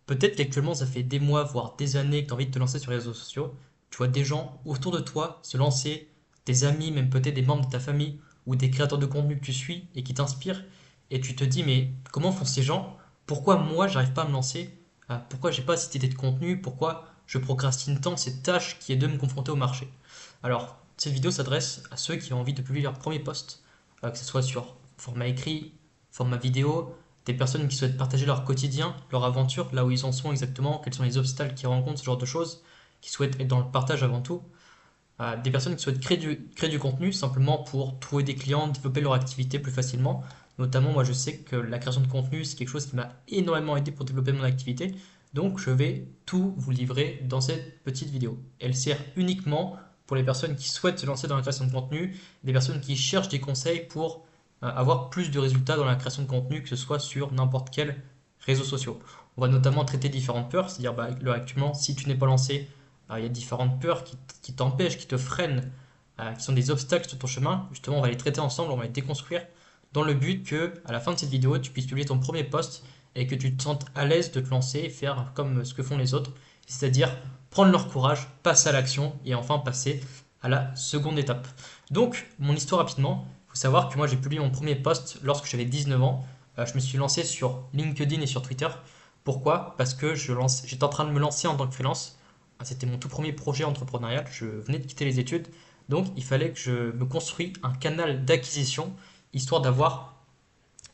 Peut-être qu'actuellement, ça fait des mois, voire des années que tu as envie de te lancer sur les réseaux sociaux. Tu vois des gens autour de toi se lancer, tes amis, même peut-être des membres de ta famille ou des créateurs de contenu que tu suis et qui t'inspirent. Et tu te dis, mais comment font ces gens? Pourquoi moi, j'arrive pas à me lancer? Pourquoi j'ai pas cette idée de contenu? Pourquoi je procrastine tant cette tâche qui est de me confronter au marché? Alors, cette vidéo s'adresse à ceux qui ont envie de publier leur premier post, que ce soit sur format écrit, format vidéo, des personnes qui souhaitent partager leur quotidien, leur aventure, là où ils en sont exactement, quels sont les obstacles qu'ils rencontrent, ce genre de choses, qui souhaitent être dans le partage avant tout. Des personnes qui souhaitent créer du contenu simplement pour trouver des clients, développer leur activité plus facilement. Notamment, moi je sais que la création de contenu, c'est quelque chose qui m'a énormément aidé pour développer mon activité. Donc je vais tout vous livrer dans cette petite vidéo. Elle sert uniquement pour les personnes qui souhaitent se lancer dans la création de contenu, des personnes qui cherchent des conseils pour avoir plus de résultats dans la création de contenu, que ce soit sur n'importe quel réseau social. On va notamment traiter différentes peurs, c'est-à-dire actuellement, si tu n'es pas lancé, il y a différentes peurs qui t'empêchent, qui te freinent, qui sont des obstacles sur ton chemin. Justement, on va les traiter ensemble, on va les déconstruire, dans le but que, à la fin de cette vidéo, tu puisses publier ton premier post et que tu te sentes à l'aise de te lancer et faire comme ce que font les autres, c'est-à-dire prendre leur courage, passer à l'action et enfin passer à la seconde étape. Donc, mon histoire rapidement, il faut savoir que moi j'ai publié mon premier post lorsque j'avais 19 ans. Je me suis lancé sur LinkedIn et sur Twitter. Pourquoi? Parce que j'étais en train de me lancer en tant que freelance. C'était mon tout premier projet entrepreneurial. Je venais de quitter les études. Donc il fallait que je me construise un canal d'acquisition, histoire d'avoir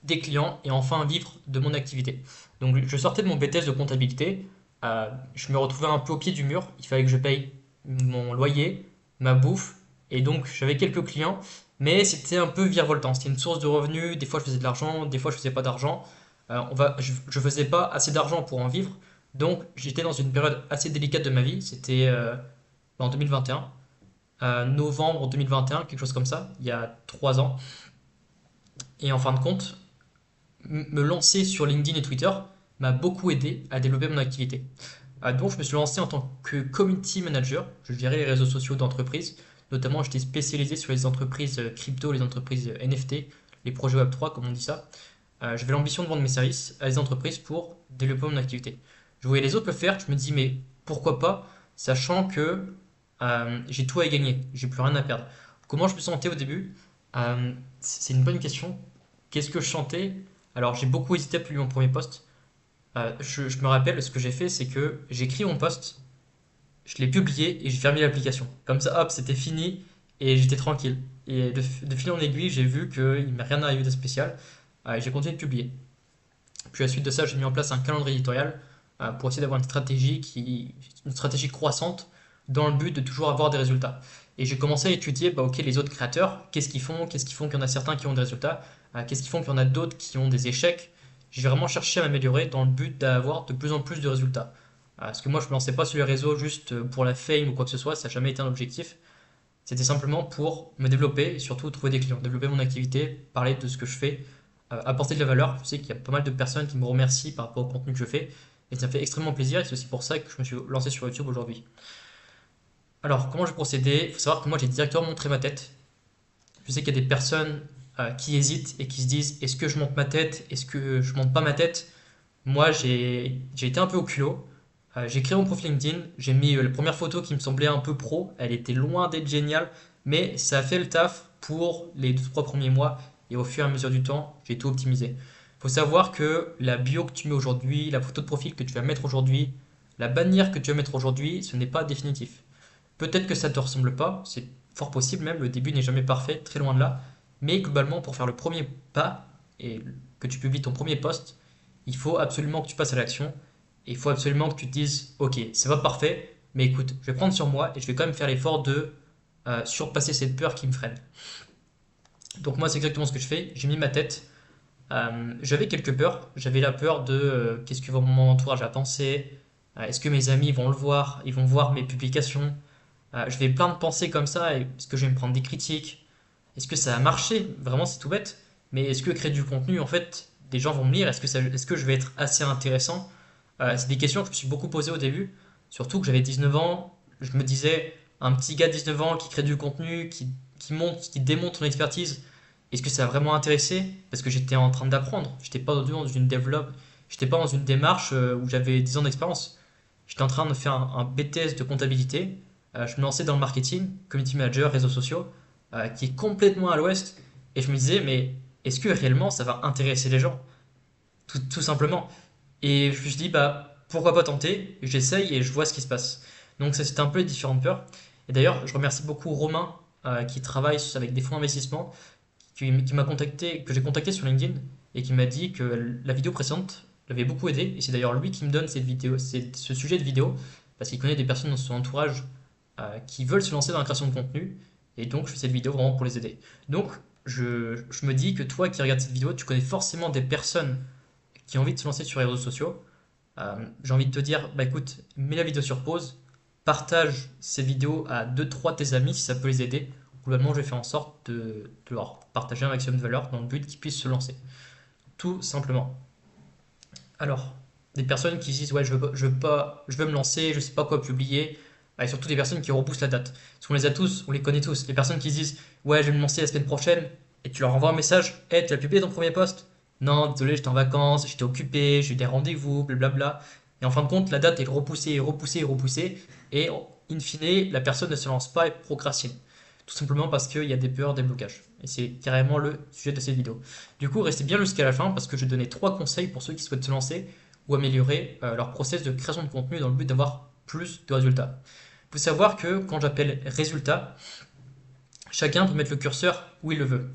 des clients et enfin vivre de mon activité. Donc je sortais de mon BTS de comptabilité. Je me retrouvais un peu au pied du mur. Il fallait que je paye mon loyer, ma bouffe. Et donc j'avais quelques clients. Mais c'était un peu virevoltant. C'était une source de revenus. Des fois, je faisais de l'argent. Des fois, je faisais pas d'argent. Je faisais pas assez d'argent pour en vivre. Donc, j'étais dans une période assez délicate de ma vie. C'était en 2021. Novembre 2021, quelque chose comme ça. Il y a 3 ans. Et en fin de compte, me lancer sur LinkedIn et Twitter m'a beaucoup aidé à développer mon activité. Donc, je me suis lancé en tant que community manager. Je gérais les réseaux sociaux d'entreprises. Notamment, j'étais spécialisé sur les entreprises crypto, les entreprises NFT, les projets Web3, comme on dit ça. J'avais l'ambition de vendre mes services à des entreprises pour développer mon activité. Je voyais les autres le faire, je me dis, mais pourquoi pas, sachant que j'ai tout à y gagner, j'ai plus rien à perdre. Comment je me sentais au début? C'est une bonne question. Qu'est-ce que je chantais? Alors, j'ai beaucoup hésité à publier mon premier post. Je me rappelle, ce que j'ai fait, c'est que j'ai écrit mon post, je l'ai publié et j'ai fermé l'application. Comme ça, hop, c'était fini et j'étais tranquille. Et de fil en aiguille, j'ai vu qu'il ne m'est rien arrivé de spécial. J'ai continué de publier. Puis à la suite de ça, j'ai mis en place un calendrier éditorial pour essayer d'avoir une stratégie croissante dans le but de toujours avoir des résultats. Et j'ai commencé à étudier, bah, ok, les autres créateurs, qu'est-ce qui font qu'il y en a certains qui ont des résultats, qu'est-ce qui font qu'il y en a d'autres qui ont des échecs. J'ai vraiment cherché à m'améliorer dans le but d'avoir de plus en plus de résultats. Parce que moi, je ne me lançais pas sur les réseaux juste pour la fame ou quoi que ce soit, ça n'a jamais été un objectif. C'était simplement pour me développer et surtout trouver des clients, développer mon activité, parler de ce que je fais, apporter de la valeur. Je sais qu'il y a pas mal de personnes qui me remercient par rapport au contenu que je fais et ça me fait extrêmement plaisir et c'est aussi pour ça que je me suis lancé sur YouTube aujourd'hui. Alors, comment je vais procéder? Il faut savoir que moi j'ai directement montré ma tête. Je sais qu'il y a des personnes qui hésitent et qui se disent est-ce que je monte ma tête? Est-ce que je monte pas ma tête? Moi j'ai été un peu au culot. J'ai créé mon profil LinkedIn, j'ai mis la première photo qui me semblait un peu pro, elle était loin d'être géniale, mais ça a fait le taf pour les 2-3 premiers mois et au fur et à mesure du temps, j'ai tout optimisé. Il faut savoir que la bio que tu mets aujourd'hui, la photo de profil que tu vas mettre aujourd'hui, la bannière que tu vas mettre aujourd'hui, ce n'est pas définitif. Peut-être que ça ne te ressemble pas, c'est fort possible même, le début n'est jamais parfait, très loin de là, mais globalement pour faire le premier pas et que tu publies ton premier post, il faut absolument que tu passes à l'action. Et il faut absolument que tu te dises, ok, c'est pas parfait, mais écoute, je vais prendre sur moi et je vais quand même faire l'effort de surpasser cette peur qui me freine. Donc moi, c'est exactement ce que je fais. J'ai mis ma tête. J'avais quelques peurs. J'avais la peur de qu'est-ce que mon entourage a pensé. Est-ce que mes amis vont le voir? Ils vont voir mes publications. J'avais plein de pensées comme ça. Est-ce que je vais me prendre des critiques? Est-ce que ça a marché? Vraiment, c'est tout bête. Mais est-ce que créer du contenu, en fait, des gens vont me lire? Est-ce que je vais être assez intéressant? C'est des questions que je me suis beaucoup posées au début, surtout que j'avais 19 ans. Je me disais, un petit gars de 19 ans qui crée du contenu, qui démontre son expertise, est-ce que ça a vraiment intéressé? Parce que j'étais en train d'apprendre, j'étais pas dans une développe, j'étais pas dans une démarche où j'avais 10 ans d'expérience. J'étais en train de faire un BTS de comptabilité. Je me lançais dans le marketing, community manager, réseaux sociaux, qui est complètement à l'ouest. Et je me disais, mais est-ce que réellement ça va intéresser les gens? Tout simplement. Et je me suis dit, bah, pourquoi pas tenter? J'essaye et je vois ce qui se passe. Donc ça, c'était un peu les différentes peurs. Et d'ailleurs, je remercie beaucoup Romain, qui travaille avec des fonds d'investissement, qui m'a contacté, que j'ai contacté sur LinkedIn et qui m'a dit que la vidéo précédente l'avait beaucoup aidé. Et c'est d'ailleurs lui qui me donne cette vidéo, ce sujet de vidéo, parce qu'il connaît des personnes dans son entourage qui veulent se lancer dans la création de contenu. Et donc, je fais cette vidéo vraiment pour les aider. Donc, je me dis que toi qui regardes cette vidéo, tu connais forcément des personnes qui ont envie de se lancer sur les réseaux sociaux. J'ai envie de te dire, bah écoute, mets la vidéo sur pause, partage ces vidéos à deux trois de tes amis si ça peut les aider. Globalement, je vais faire en sorte de leur partager un maximum de valeur dans le but qu'ils puissent se lancer. Tout simplement. Alors, des personnes qui disent, ouais, je veux me lancer, je sais pas quoi publier, et surtout des personnes qui repoussent la date. Parce qu'on les a tous, on les connaît tous. Les personnes qui disent, ouais, je vais me lancer la semaine prochaine, et tu leur envoies un message, hey, tu as publié ton premier post? Non, désolé, j'étais en vacances, j'étais occupé, j'ai eu des rendez-vous, blablabla. Et en fin de compte, la date est repoussée, repoussée, repoussée, et in fine, la personne ne se lance pas et procrastine. Tout simplement parce qu'il y a des peurs, des blocages. Et c'est carrément le sujet de cette vidéo. Du coup, restez bien jusqu'à la fin parce que je vais donner trois conseils pour ceux qui souhaitent se lancer ou améliorer leur process de création de contenu dans le but d'avoir plus de résultats. Il faut savoir que quand j'appelle résultats, chacun peut mettre le curseur où il le veut.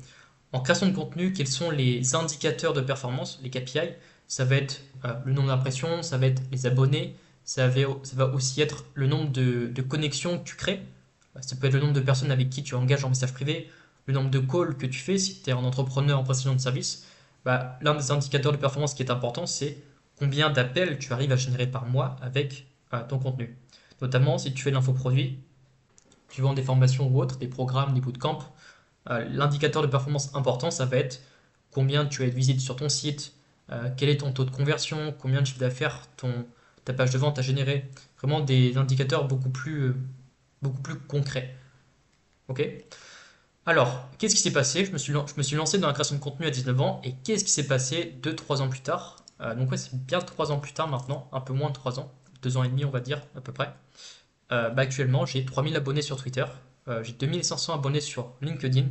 En création de contenu, quels sont les indicateurs de performance, les KPI? Ça va être le nombre d'impressions, ça va être les abonnés, ça va aussi être le nombre de connexions que tu crées. Ça peut être le nombre de personnes avec qui tu engages en message privé, le nombre de calls que tu fais si tu es un entrepreneur en prestation de service. Bah, l'un des indicateurs de performance qui est important, c'est combien d'appels tu arrives à générer par mois avec ton contenu. Notamment si tu fais de l'infoproduit, tu vends des formations ou autres, des programmes, des bootcamps. L'indicateur de performance important, ça va être combien tu as de visites sur ton site, quel est ton taux de conversion, combien de chiffre d'affaires ta page de vente a généré. Vraiment des indicateurs beaucoup plus concrets. Ok. Alors, qu'est-ce qui s'est passé? Je me suis lancé dans la création de contenu à 19 ans et qu'est-ce qui s'est passé 2-3 ans plus tard? Donc ouais, c'est bien 3 ans plus tard maintenant, un peu moins de 3 ans, 2 ans et demi on va dire à peu près. Bah, actuellement j'ai 3000 abonnés sur Twitter, j'ai 2500 abonnés sur LinkedIn.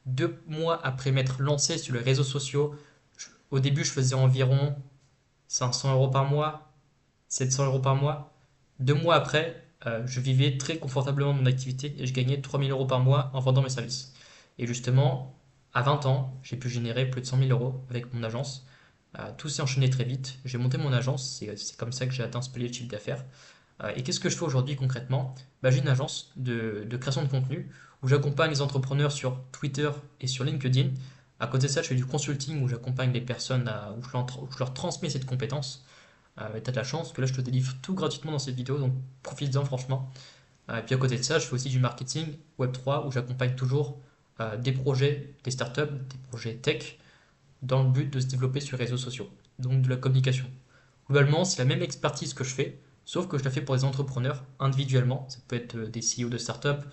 2 mois après m'être lancé sur les réseaux sociaux, au début je faisais environ 500 euros par mois, 700 euros par mois. 2 mois après, je vivais très confortablement mon activité et je gagnais 3000 euros par mois en vendant mes services. Et justement, à 20 ans, j'ai pu générer plus de 100 000 euros avec mon agence. Tout s'est enchaîné très vite. J'ai monté mon agence, c'est comme ça que j'ai atteint ce palier de chiffre d'affaires. Et qu'est-ce que je fais aujourd'hui concrètement? Bah, j'ai une agence de création de contenu où j'accompagne les entrepreneurs sur Twitter et sur LinkedIn. À côté de ça, je fais du consulting où j'accompagne les personnes, où je leur transmets cette compétence. Mais t'as de la chance que là je te délivre tout gratuitement dans cette vidéo, donc profite-en franchement. Et puis à côté de ça, je fais aussi du marketing Web3 où j'accompagne toujours des projets, des startups, des projets tech dans le but de se développer sur les réseaux sociaux, donc de la communication. Globalement, c'est la même expertise que je fais, sauf que je la fais pour des entrepreneurs individuellement. Ça peut être des CEO de startups,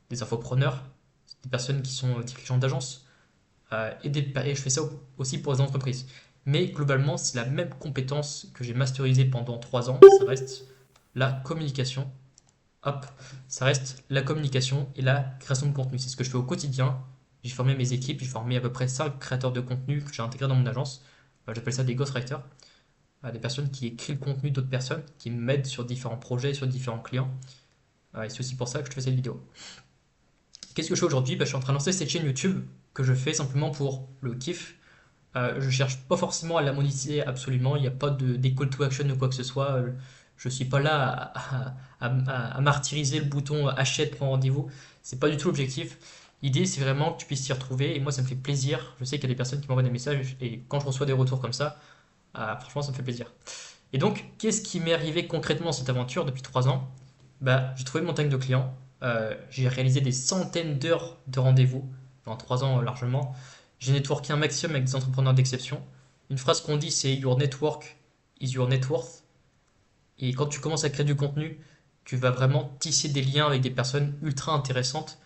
des infopreneurs, des personnes qui sont dirigeants d'agence, et je fais ça aussi pour les entreprises. Mais globalement, c'est la même compétence que j'ai masterisée pendant 3 ans. Ça reste la communication. Hop, ça reste la communication et la création de contenu. C'est ce que je fais au quotidien. J'ai formé mes équipes, j'ai formé à peu près 5 créateurs de contenu que j'ai intégrés dans mon agence. J'appelle ça des ghostwriters. Des personnes qui écrivent le contenu d'autres personnes, qui m'aident sur différents projets, sur différents clients. Et c'est aussi pour ça que je fais cette vidéo. Qu'est-ce que je fais aujourd'hui? Je suis en train de lancer cette chaîne YouTube que je fais simplement pour le kiff. Je cherche pas forcément à la monétiser absolument, il n'y a pas des call to action ou quoi que ce soit. Je suis pas là à martyriser le bouton achète, prends rendez-vous. C'est pas du tout l'objectif. L'idée, c'est vraiment que tu puisses t'y retrouver et moi, ça me fait plaisir. Je sais qu'il y a des personnes qui m'envoient des messages et quand je reçois des retours comme ça, franchement, ça me fait plaisir. Et donc, qu'est-ce qui m'est arrivé concrètement dans cette aventure depuis 3 ans? Bah, j'ai trouvé mon tank de clients. J'ai réalisé des centaines d'heures de rendez-vous dans 3 ans largement. J'ai networké un maximum avec des entrepreneurs d'exception. Une phrase qu'on dit, c'est Your network is your net worth. Et quand tu commences à créer du contenu, tu vas vraiment tisser des liens avec des personnes ultra intéressantes.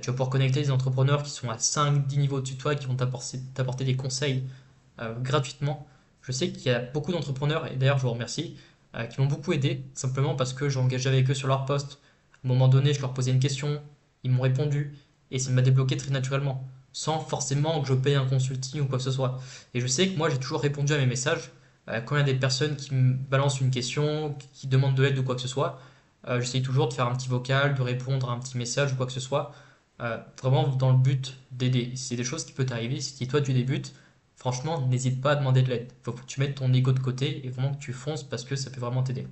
Tu vas pouvoir connecter des entrepreneurs qui sont à 5-10 niveaux au-dessus de toi, qui vont t'apporter des conseils gratuitement. Je sais qu'il y a beaucoup d'entrepreneurs, et d'ailleurs je vous remercie, qui m'ont beaucoup aidé, simplement parce que j'ai engagé avec eux sur leur poste. À un moment donné, je leur posais une question, ils m'ont répondu, et ça m'a débloqué très naturellement, sans forcément que je paye un consulting ou quoi que ce soit. Et je sais que moi j'ai toujours répondu à mes messages. Quand il y a des personnes qui me balancent une question, qui demandent de l'aide ou quoi que ce soit, j'essaye toujours de faire un petit vocal, de répondre à un petit message ou quoi que ce soit, vraiment dans le but d'aider. Si c'est des choses qui peuvent t'arriver, si toi tu débutes, franchement, n'hésite pas à demander de l'aide. Il faut que tu mettes ton ego de côté et vraiment que tu fonces parce que ça peut vraiment t'aider.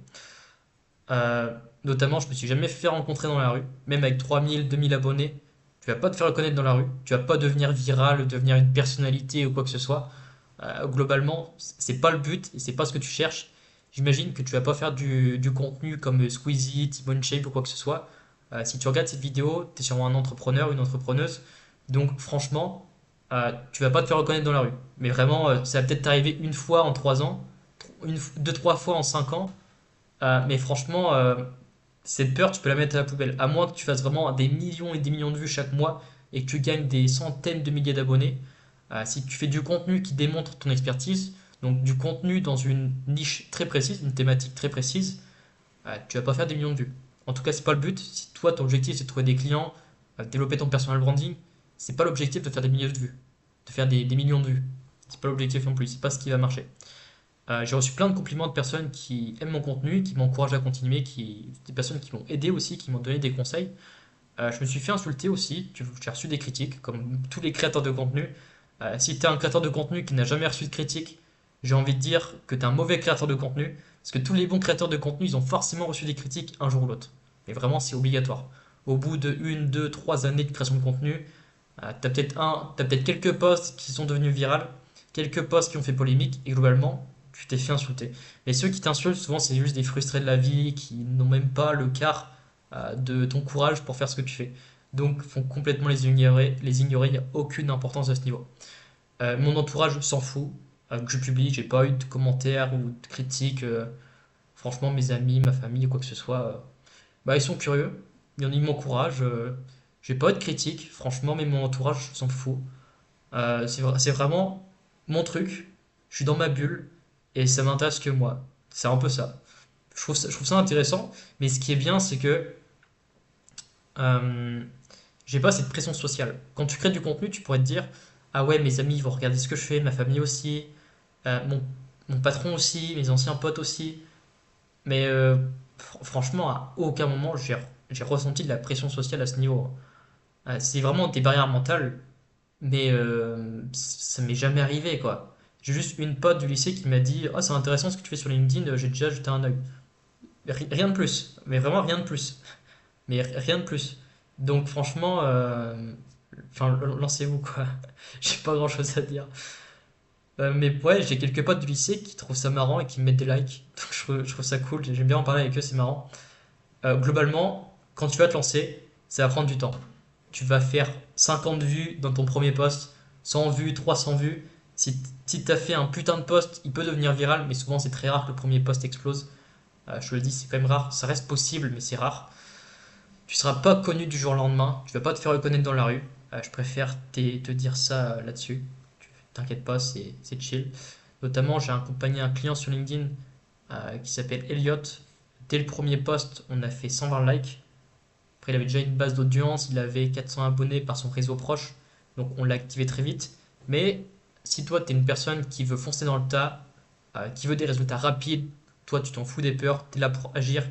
Euh, Notamment, je me suis jamais fait rencontrer dans la rue, même avec 3000, 2000 abonnés. Tu vas pas te faire reconnaître dans la rue, tu vas pas devenir viral, devenir une personnalité ou quoi que ce soit. Globalement, c'est pas le but et c'est pas ce que tu cherches. J'imagine que tu vas pas faire du contenu comme Squeezie, Timon Shape ou quoi que ce soit. Si tu regardes cette vidéo, tu es sûrement un entrepreneur, une entrepreneuse. Donc franchement, tu vas pas te faire reconnaître dans la rue. Mais vraiment, ça va peut-être t'arriver une fois en 3 ans, deux, trois fois en 5 ans. Mais franchement, cette peur, tu peux la mettre à la poubelle. À moins que tu fasses vraiment des millions et des millions de vues chaque mois et que tu gagnes des centaines de milliers d'abonnés. Si tu fais du contenu qui démontre ton expertise, donc du contenu dans une niche très précise, une thématique très précise, tu vas pas faire des millions de vues. En tout cas, c'est pas le but. Si toi, ton objectif, c'est de trouver des clients, développer ton personal branding, c'est pas l'objectif de faire des milliers de vues, de faire des millions de vues. C'est pas l'objectif non plus, c'est pas ce qui va marcher. J'ai reçu plein de compliments de personnes qui aiment mon contenu, qui m'encouragent à continuer, des personnes qui m'ont aidé aussi, qui m'ont donné des conseils. Je me suis fait insulter aussi, j'ai reçu des critiques, comme tous les créateurs de contenu. Si tu es un créateur de contenu qui n'a jamais reçu de critiques, j'ai envie de dire que tu es un mauvais créateur de contenu, parce que tous les bons créateurs de contenu, ils ont forcément reçu des critiques un jour ou l'autre. Et vraiment, c'est obligatoire. Au bout de 1, 2, 3 années de création de contenu, t'as peut-être quelques posts qui sont devenus virales, quelques posts qui ont fait polémique, et globalement, tu t'es fait insulter. Mais ceux qui t'insultent, souvent, c'est juste des frustrés de la vie qui n'ont même pas le quart de ton courage pour faire ce que tu fais. Donc, font complètement les ignorer, il n'y a aucune importance à ce niveau. Mon entourage s'en fout que je publie, j'ai pas eu de commentaires ou de critiques. Franchement, mes amis, ma famille, quoi que ce soit, bah, ils sont curieux, ils m'encouragent. J'ai pas eu de critiques, franchement, mais mon entourage s'en fout. C'est vraiment mon truc, je suis dans ma bulle et ça m'intéresse que moi. C'est un peu ça. Je trouve ça intéressant, mais ce qui est bien, c'est que euh, j'ai pas cette pression sociale. Quand tu crées du contenu, tu pourrais te dire, ah ouais, mes amis vont regarder ce que je fais, ma famille aussi, euh, mon, mon patron aussi, mes anciens potes aussi. Mais franchement, à aucun moment j'ai ressenti de la pression sociale à ce niveau. C'est vraiment des barrières mentales, mais ça m'est jamais arrivé quoi. J'ai juste une pote du lycée qui m'a dit, oh, c'est intéressant ce que tu fais sur LinkedIn, j'ai déjà jeté un œil. Rien de plus, mais vraiment rien de plus. Mais rien de plus. Donc franchement, enfin, lancez-vous quoi. J'ai pas grand-chose à dire. Mais ouais, j'ai quelques potes du lycée qui trouvent ça marrant et qui me mettent des likes. Donc je trouve ça cool, j'aime bien en parler avec eux, c'est marrant. Globalement, quand tu vas te lancer, ça va prendre du temps. Tu vas faire 50 vues dans ton premier post, 100 vues, 300 vues. Si tu as fait un putain de post, il peut devenir viral, mais souvent c'est très rare que le premier post explose. Je le dis, c'est quand même rare. Ça reste possible, mais c'est rare. Tu seras pas connu du jour au lendemain. Tu vas pas te faire reconnaître dans la rue. Je préfère te dire ça là-dessus. T'inquiète pas, c'est chill. Notamment, j'ai accompagné un client sur LinkedIn qui s'appelle Elliot. Dès le premier post, on a fait 120 likes. Après, il avait déjà une base d'audience, il avait 400 abonnés par son réseau proche. Donc, on l'a activé très vite. Mais si toi, tu es une personne qui veut foncer dans le tas, qui veut des résultats rapides, toi, tu t'en fous des peurs, tu es là pour agir,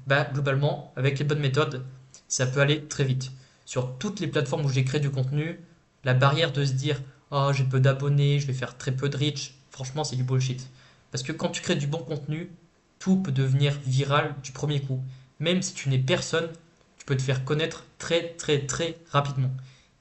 bah, globalement, avec les bonnes méthodes, ça peut aller très vite. Sur toutes les plateformes où j'ai créé du contenu, la barrière de se dire oh, j'ai peu d'abonnés, je vais faire très peu de reach, franchement, c'est du bullshit. Parce que quand tu crées du bon contenu, tout peut devenir viral du premier coup. Même si tu n'es personne, tu peux te faire connaître très très très rapidement.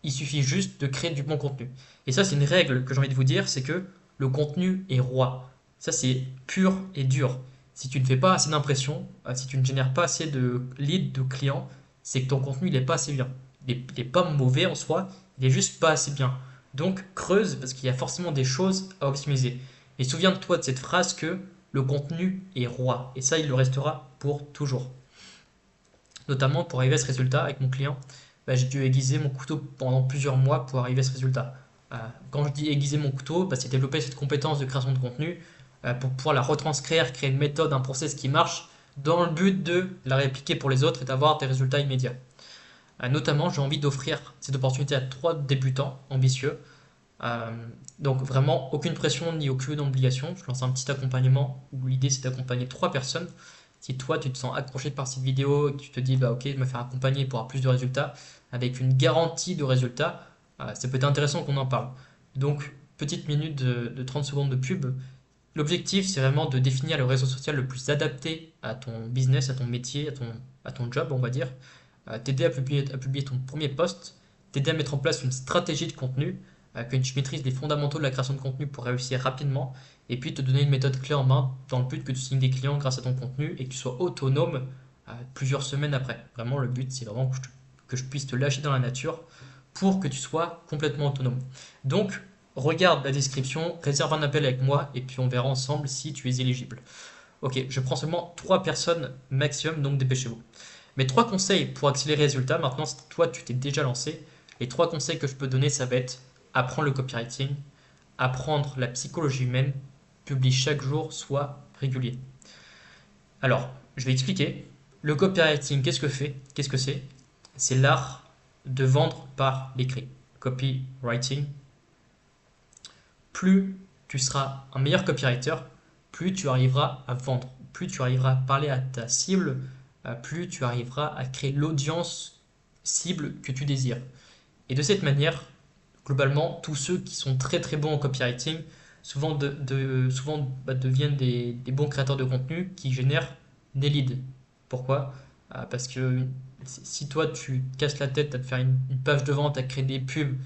Il suffit juste de créer du bon contenu. Et ça, c'est une règle que j'ai envie de vous dire, c'est que le contenu est roi. Ça, c'est pur et dur. Si tu ne fais pas assez d'impressions, si tu ne génères pas assez de leads, de clients, c'est que ton contenu, il n'est pas assez bien. Il n'est pas mauvais en soi, il est juste pas assez bien. Donc creuse parce qu'il y a forcément des choses à optimiser. Et souviens-toi de cette phrase que le contenu est roi. Et ça, il le restera pour toujours. Notamment pour arriver à ce résultat avec mon client, bah, j'ai dû aiguiser mon couteau pendant plusieurs mois pour arriver à ce résultat. Quand je dis aiguiser mon couteau, bah, c'est développer cette compétence de création de contenu pour pouvoir la retranscrire, créer une méthode, un process qui marche, dans le but de la répliquer pour les autres et d'avoir des résultats immédiats. Notamment, j'ai envie d'offrir cette opportunité à 3 débutants ambitieux. Euh, donc vraiment, aucune pression ni aucune obligation. Je lance un petit accompagnement où l'idée c'est d'accompagner 3 personnes. Si toi tu te sens accroché par cette vidéo et que tu te dis bah ok, je me faire accompagner pour avoir plus de résultats avec une garantie de résultats, ça peut être intéressant qu'on en parle. Donc, petite minute de 30 secondes de pub. L'objectif, c'est vraiment de définir le réseau social le plus adapté à ton business, à ton métier, à ton job, on va dire. T'aider à publier ton premier post, t'aider à mettre en place une stratégie de contenu, que tu maîtrises les fondamentaux de la création de contenu pour réussir rapidement, et puis te donner une méthode clé en main dans le but que tu signes des clients grâce à ton contenu et que tu sois autonome plusieurs semaines après. Vraiment, le but, c'est vraiment que je puisse te lâcher dans la nature pour que tu sois complètement autonome. Donc, regarde la description, réserve un appel avec moi et puis on verra ensemble si tu es éligible. Ok, je prends seulement 3 personnes maximum, donc dépêchez-vous. Mes 3 conseils pour accélérer les résultats, maintenant si toi tu t'es déjà lancé, les 3 conseils que je peux donner, ça va être apprendre le copywriting, apprendre la psychologie humaine, publie chaque jour, sois régulier. Alors, je vais expliquer. Le copywriting, Qu'est-ce que c'est? C'est l'art de vendre par l'écrit. Copywriting. Plus tu seras un meilleur copywriter, plus tu arriveras à vendre, plus tu arriveras à parler à ta cible, plus tu arriveras à créer l'audience cible que tu désires. Et de cette manière, globalement, tous ceux qui sont très très bons en copywriting souvent deviennent des bons créateurs de contenu qui génèrent des leads. Pourquoi? Parce que si toi tu te casses la tête à te faire une page de vente, à créer des pubs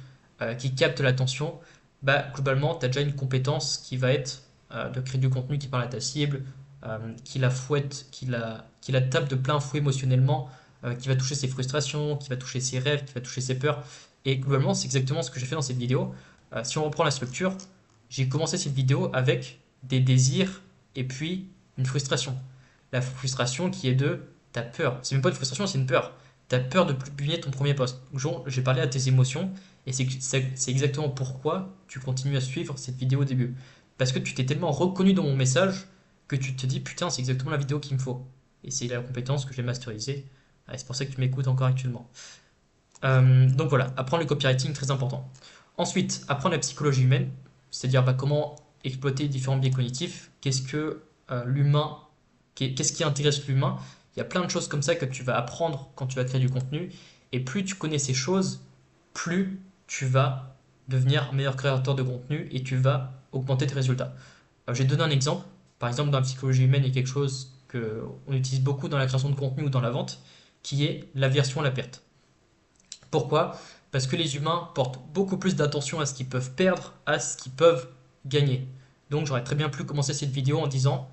qui captent l'attention, bah, globalement, tu as déjà une compétence qui va être de créer du contenu qui parle à ta cible, qui la fouette, qui la tape de plein fouet émotionnellement, qui va toucher ses frustrations, qui va toucher ses rêves, qui va toucher ses peurs. Et globalement, c'est exactement ce que j'ai fait dans cette vidéo. Si on reprend la structure, j'ai commencé cette vidéo avec des désirs et puis une frustration. La frustration qui est de ta peur. C'est même pas une frustration, c'est une peur. Tu as peur de publier ton premier post. J'ai parlé à tes émotions et c'est exactement pourquoi tu continues à suivre cette vidéo au début. Parce que tu t'es tellement reconnu dans mon message que tu te dis putain, c'est exactement la vidéo qu'il me faut. Et c'est la compétence que j'ai masterisée. Et c'est pour ça que tu m'écoutes encore actuellement. Donc voilà, apprendre le copywriting, très important. Ensuite, apprendre la psychologie humaine, c'est-à-dire comment exploiter différents biais cognitifs. Qu'est-ce qui intéresse l'humain? Il y a plein de choses comme ça que tu vas apprendre quand tu vas créer du contenu. Et plus tu connais ces choses, plus tu vas devenir un meilleur créateur de contenu et tu vas augmenter tes résultats. Je vais te donner un exemple. Par exemple, dans la psychologie humaine, il y a quelque chose qu'on utilise beaucoup dans la création de contenu ou dans la vente, qui est l'aversion à la perte. Pourquoi? Parce que les humains portent beaucoup plus d'attention à ce qu'ils peuvent perdre, à ce qu'ils peuvent gagner. Donc j'aurais très bien pu commencer cette vidéo en disant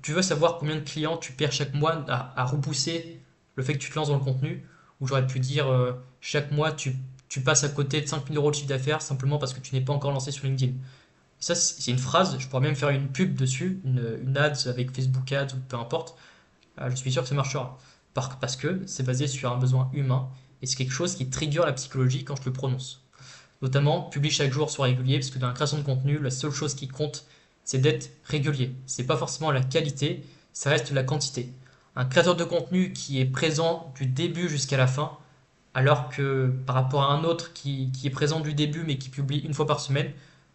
tu veux savoir combien de clients tu perds chaque mois à repousser le fait que tu te lances dans le contenu, ou j'aurais pu dire chaque mois tu passes à côté de 5 000 € de chiffre d'affaires simplement parce que tu n'es pas encore lancé sur LinkedIn. Ça, c'est une phrase, je pourrais même faire une pub dessus, une ads avec Facebook Ads ou peu importe. Je suis sûr que ça marchera. Parce que c'est basé sur un besoin humain et c'est quelque chose qui trigger la psychologie quand je le prononce. Notamment, publie chaque jour, sois régulier, parce que dans la création de contenu, la seule chose qui compte, c'est d'être régulier. C'est pas forcément la qualité, ça reste la quantité. Un créateur de contenu qui est présent du début jusqu'à la fin, alors que par rapport à un autre qui est présent du début mais qui publie une fois par semaine,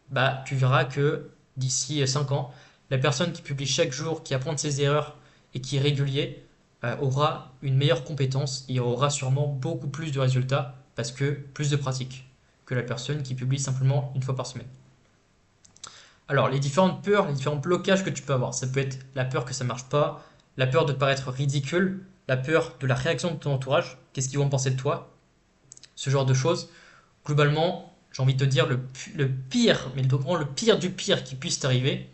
bah, tu verras que d'ici 5 ans, la personne qui publie chaque jour, qui apprend de ses erreurs et qui est régulier, aura une meilleure compétence et aura sûrement beaucoup plus de résultats parce que plus de pratique que la personne qui publie simplement une fois par semaine. Alors, les différentes peurs, les différents blocages que tu peux avoir, ça peut être la peur que ça marche pas, la peur de paraître ridicule, la peur de la réaction de ton entourage, qu'est-ce qu'ils vont penser de toi, ce genre de choses. Globalement, j'ai envie de te dire le pire, mais vraiment le pire du pire qui puisse t'arriver,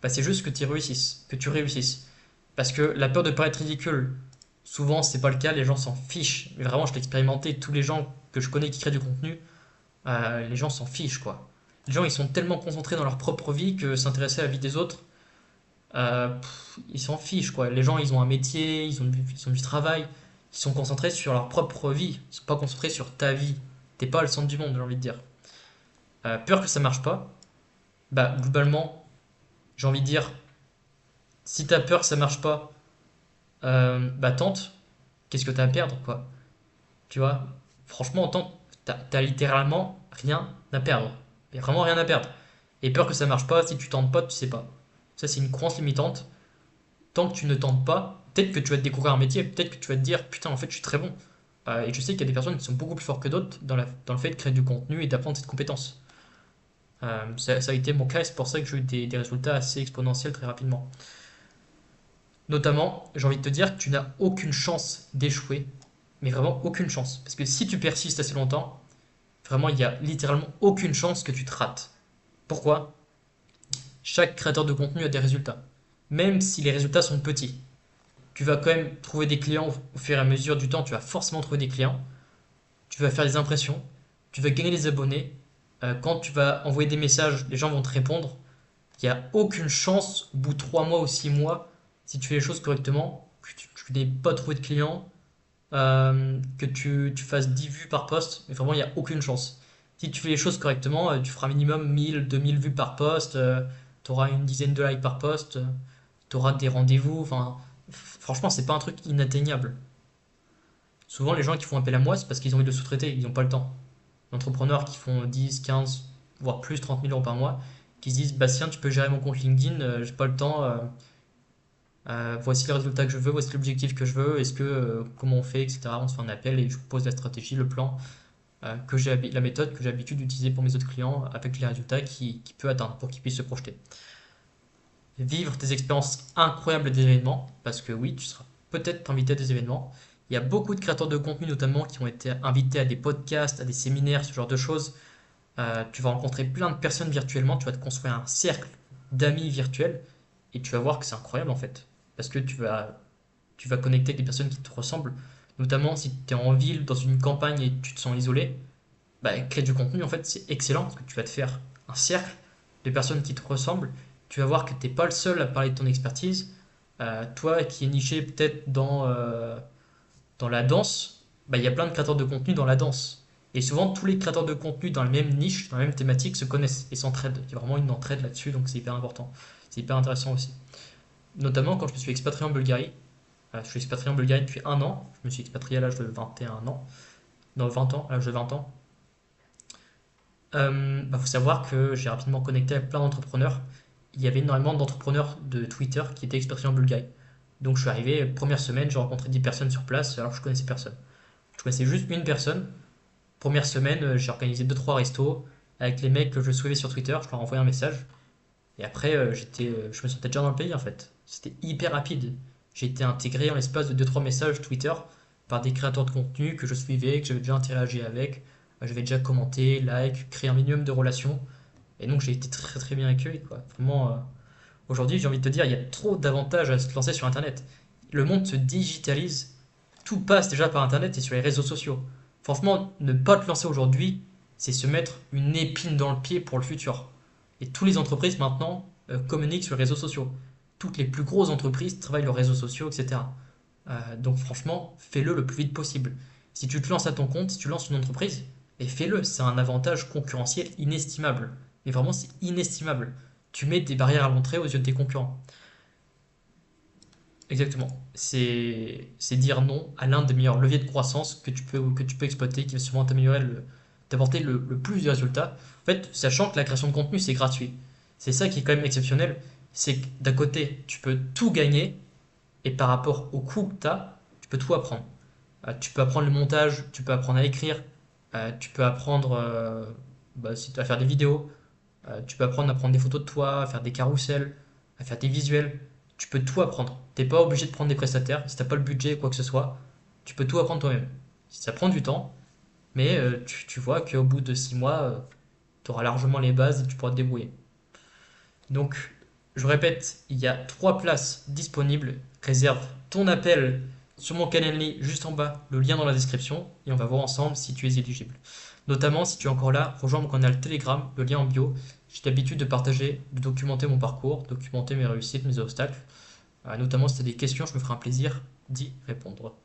bah, c'est juste que tu réussisses. Parce que la peur de paraître ridicule, souvent c'est pas le cas, les gens s'en fichent. Mais vraiment, je l'ai expérimenté, tous les gens que je connais qui créent du contenu, les gens s'en fichent quoi. Les gens ils sont tellement concentrés dans leur propre vie que s'intéresser à la vie des autres, ils s'en fichent quoi. Les gens ils ont un métier, ils ont du travail, ils sont concentrés sur leur propre vie, ils sont pas concentrés sur ta vie. T'es pas le centre du monde, j'ai envie de dire. Peur que ça marche pas, bah globalement, J'ai envie de dire, si t'as peur que ça marche pas, bah tente. Qu'est-ce que t'as à perdre, quoi? Tu vois? Franchement, tente. T'as littéralement rien à perdre. Il y a vraiment rien à perdre. Et peur que ça marche pas, si tu tentes pas, tu sais pas. Ça, c'est une croyance limitante. Tant que tu ne tentes pas, peut-être que tu vas te découvrir un métier, peut-être que tu vas te dire, putain, en fait, je suis très bon. Et je sais qu'il y a des personnes qui sont beaucoup plus fortes que d'autres dans le fait de créer du contenu et d'apprendre cette compétence. Ça a été mon cas et c'est pour ça que j'ai eu des résultats assez exponentiels très rapidement. Notamment, j'ai envie de te dire que tu n'as aucune chance d'échouer, mais vraiment aucune chance. Parce que si tu persistes assez longtemps, vraiment, il n'y a littéralement aucune chance que tu te rates. Pourquoi? Chaque créateur de contenu a des résultats. Même si les résultats sont petits, tu vas quand même trouver des clients au fur et à mesure du temps, tu vas forcément trouver des clients, tu vas faire des impressions, tu vas gagner des abonnés. Quand tu vas envoyer des messages, les gens vont te répondre. Il n'y a aucune chance, au bout de 3 mois ou 6 mois, si tu fais les choses correctement, que tu n'aies pas trouvé de clients, que tu fasses 10 vues par post, mais vraiment, il n'y a aucune chance. Si tu fais les choses correctement, tu feras minimum 1000, 2000 vues par post, tu auras une dizaine de likes par post, tu auras des rendez-vous. Enfin, franchement, c'est pas un truc inatteignable. Souvent, les gens qui font appel à moi, c'est parce qu'ils ont envie de sous-traiter, ils n'ont pas le temps. Les entrepreneurs qui font 10, 15, voire plus 30 000 euros par mois, qui se disent, Bastien, tu peux gérer mon compte LinkedIn, j'ai pas le temps, voici les résultats que je veux, voici l'objectif que je veux, est-ce que, comment on fait, etc. On se fait un appel et je vous pose la stratégie, le plan, la méthode que j'ai l'habitude d'utiliser pour mes autres clients avec les résultats qu'il peut atteindre pour qu'ils puissent se projeter. Vivre des expériences incroyables des événements, parce que oui, tu seras peut-être invité à des événements. Il y a beaucoup de créateurs de contenu notamment qui ont été invités à des podcasts, à des séminaires, ce genre de choses. Tu vas rencontrer plein de personnes virtuellement, tu vas te construire un cercle d'amis virtuels et tu vas voir que c'est incroyable en fait. Parce que tu vas connecter avec des personnes qui te ressemblent, notamment si tu es en ville, dans une campagne et tu te sens isolé. Bah, créer du contenu, en fait, c'est excellent parce que tu vas te faire un cercle de personnes qui te ressemblent. Tu vas voir que tu n'es pas le seul à parler de ton expertise. Toi qui es niché peut-être dans la danse, bah, il y a plein de créateurs de contenu dans la danse. Et souvent, tous les créateurs de contenu dans la même niche, dans la même thématique, se connaissent et s'entraident. Il y a vraiment une entraide là-dessus, donc c'est hyper important. C'est hyper intéressant aussi. Notamment quand je me suis expatrié en Bulgarie. Je suis expatrié en Bulgarie depuis 1 an. Je me suis expatrié à l'âge de 21 ans. Non, 20 ans, à l'âge de 20 ans. Faut savoir que j'ai rapidement connecté avec plein d'entrepreneurs. Il y avait énormément d'entrepreneurs de Twitter qui étaient expatriés en Bulgarie. Donc je suis arrivé, première semaine, j'ai rencontré 10 personnes sur place alors que je connaissais personne. Je connaissais juste une personne. Première semaine, j'ai organisé deux trois restos avec les mecs que je suivais sur Twitter, je leur envoyais un message. Et après, je me sentais déjà dans le pays en fait. C'était hyper rapide. J'ai été intégré en l'espace de deux trois messages Twitter par des créateurs de contenu que je suivais, que j'avais déjà interagi avec. J'avais déjà commenté, like, créé un minimum de relations. Et donc j'ai été très très bien accueilli, quoi. Vraiment, aujourd'hui, j'ai envie de te dire, il y a trop d'avantages à se lancer sur Internet. Le monde se digitalise, tout passe déjà par Internet et sur les réseaux sociaux. Franchement, ne pas te lancer aujourd'hui, c'est se mettre une épine dans le pied pour le futur. Et toutes les entreprises maintenant communiquent sur les réseaux sociaux. Toutes les plus grosses entreprises travaillent leurs réseaux sociaux, etc. Donc franchement, fais-le le plus vite possible. Si tu te lances à ton compte, si tu lances une entreprise, et fais-le, c'est un avantage concurrentiel inestimable. Mais vraiment, c'est inestimable. Tu mets des barrières à l'entrée aux yeux de tes concurrents. Exactement. C'est dire non à l'un des meilleurs leviers de croissance que tu peux exploiter, qui va sûrement t'apporter le plus de résultats. En fait, sachant que la création de contenu, c'est gratuit. C'est ça qui est quand même exceptionnel. C'est que d'un côté, tu peux tout gagner, et par rapport au coût que tu as, tu peux tout apprendre. Tu peux apprendre le montage, tu peux apprendre à écrire, tu peux apprendre à faire des vidéos, tu peux apprendre à prendre des photos de toi, à faire des carousels, à faire des visuels. Tu peux tout apprendre. T'es pas obligé de prendre des prestataires. Si t'as pas le budget ou quoi que ce soit, tu peux tout apprendre toi-même. Ça prend du temps, mais tu vois qu'au bout de 6 mois, tu auras largement les bases et tu pourras te débrouiller. Donc, je répète, il y a 3 places disponibles. Réserve ton appel sur mon Calendly juste en bas, le lien dans la description, et on va voir ensemble si tu es éligible. Notamment, si tu es encore là, rejoins mon canal Telegram, le lien en bio. J'ai l'habitude de partager, de documenter mon parcours, documenter mes réussites, mes obstacles. Notamment, si tu as des questions, je me ferai un plaisir d'y répondre.